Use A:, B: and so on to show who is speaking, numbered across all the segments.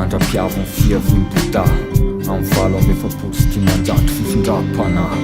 A: mandrapiavy ny fiavim-bota amin'ny valo amby efapolo sy dimanjato fifindram-panahy.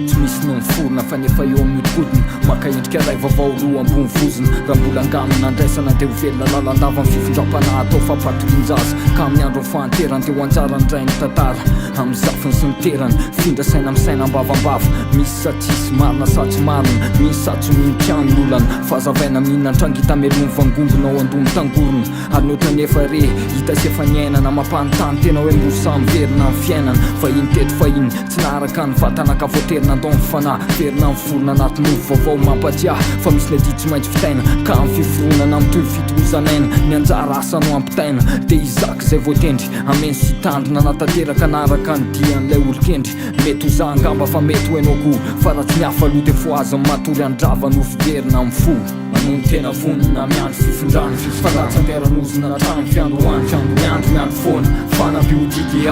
A: Tsy misy noho miforona fa nefa eo amin'ny hodinkodiny maka endrika ray vaovao roa ambony voziny. Raha mbola angamina andraisana dia ho velona lalandava amin'ny fifindram-panahy atao fampatorin-jaza ka amin'ny andro ny fahanterany dia ho anjara ny ray ny tantara amin'ny zafiny sy ny terany findra saina amin'ny saina ambavambava. Misy sa tsisy marina sa tsy marina, misy sa tsy mihitiany olana fahazavaina mihinana trangita melony vangombona ao andomy tangorona ary notra nefa re hita sy efa niainana mampanontany tena hoe mbo samy verina amin'ny fiainana. Fahiny teto fahiny tsy naharaka ny vatana ka voaterina andao ny fanahy verina amin'ny volona anaty novo vaovao mampatsiahy fa misy ledi tsy maintsy fitaina ka amin'ny fiforonana amin'ny toy fitohizanaina ny anjara asa no ampitaina dia izaky izay voatendry ameny sy tandrina natateraka naraka ny dian'ilay olokendry. Mety ho za angamba fa mety ho enao koa fa raha tsy mihafa aloha dia fo azy matory andrava no fiverina amin'ny fo manono tena vonona miandro fifindrany fa ratsan-teranozona hatrany fiandroany miandro foana fanam-piodidy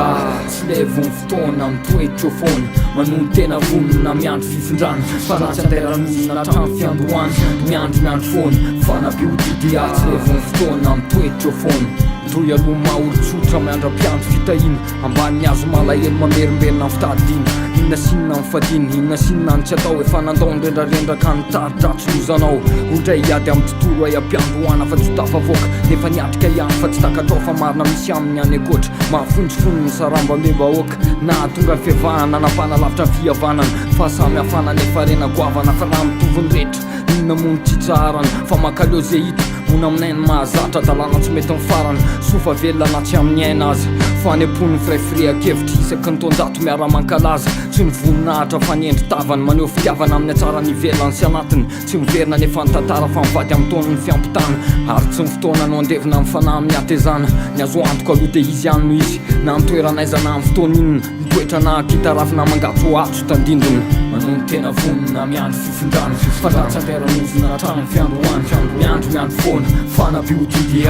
A: tsy levo ny fotoana mitoetro foana manono tena vonona miandro fifindrany fa ratsan-teranozona hatrany fiandroany miandro foana fanam-piodidy tsy levo ny fotoana mitoetro foana. Toy aloha maolo-tsotra miandram-piandro fitahina ambany azo malahelo mamerimberina amin'ny fitadina. Inona sinona mifadina inona sinona ny tsy atao efa nandao nyrendrarendra ka nitaridratsy lozanao oldray hiady amin'ny tontolo ay ampiandroana fa tsy ho tafavoaka nefa niatrika ihany fa tsy takatrao fa marina misy aminy any akoatra mahafonjifonony ny saramba mevahoaka na tonga ny fivahana napana lavitra ny fihavanana fa samy hafana nefa rena goavana fa raha mitovy ny rehetra inona mono tsitsarany fa makaleo zay hita mona aminay ny mahazatra dalàna tsy mety ny farany sofa velona na tsy amin'ny aina azy fa ny ampon'ny firaifirea-kevitra isaky ny taonjato miara-mankalaza tsy ny voninahitra fa ny endry tavany maneho fitiavana amin'ny atsara ny velany sy anatiny tsy miverina nefa ny tantara fa mivady amin'ny taonany fiampitana ary tsy ny fotoana no andevina amin'ny fanahy amin'ny atezana ny azo antoko aloha dia izy ihany no izy na mitoeranaiza na amin'ny fotoana inona mitoetra na kitarafina mangatso ho atso tandindona manono tena vonona miandro fifindrany fa ratsan-teranozona hatrany fiandroany miandro foana fanam-piodidy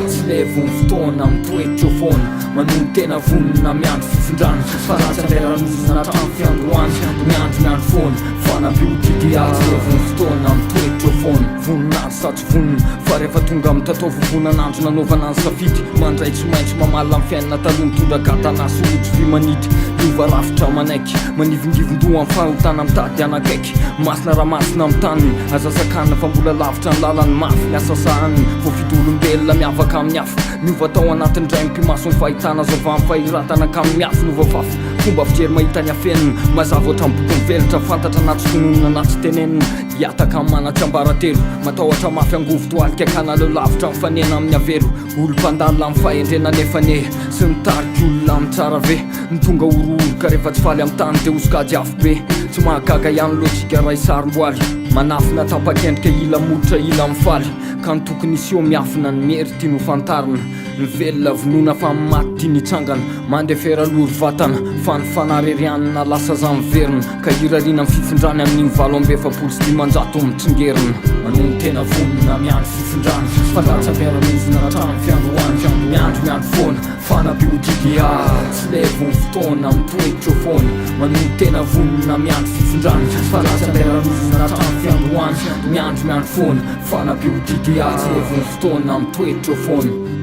A: tsy levo ny fotoana mitoetro foana manono tena vonona miandro fifindrany fa ratsan-teranozona hatrany fiandroany miandro foana fanam-piodidy tsy levo ny fotoana mitoetro foana. Voninahitra sa tsy vonona fa rehefa tonga amin'ny tatao vovonan'andro nanaovana ny safidy mandray tsy maintsy mamalina amin'ny fiainana taloha mitondra gatana sy ojy vy manity miova rafitra manaiky manivongivon-doha amin'ny fahotana mitady anakaiky masina raha masina amin'ny taniny azasakanina fa mbola lavitra ny lalany mafy ny asasahany voafidy olombelona miavaka amin'ny hafa miova tao anatin'ny dray mpimaso ny fahitana zava amin'ny fahiratana ka amin'ny miafy no voafafy fomba fijery mahita ny afenina mazava oatra amin'ny boky mivelatra fantatra anaty tononona anaty tenenina hiataka amin'ny manatry ambaratelo matahotra mafy angovo toalika kanaleo lavitra mifanena amin'ny avelo olo-mpandalina amin'ny fahendrena nefane sy nitarika olona amin'ny tsara ve ny tonga orooroka rehefa tsy faly amin'ny tany dia osokajy afo be tsy mahagaga ihany lojika raha isarom-boaly manafina tapa-kendrika ila molotra ila amin'ny faly ka ny tokony isy eo miafina ny mery tia no fantarina ny velona vonoina fa maty tia nitsangana mandefera lory vatana fa ny fanarerianina lasa za miverina ka hirariana amin'ny fifindrany amin'iny valo amby efapolo sy dimanjato mitsingerina manono tena vonona miandro fifindrany fa ratsan-teranozona hatrany fiandroany miandro foana fanam-piodidy tsy levo ny fotoana mitoetro foana manono tena vonona miandro fifindrany fa ratsan-teranozona hatrany fiandroany miandro foana fanam-piodidy tsy levo ny fotoana mitoetro foana.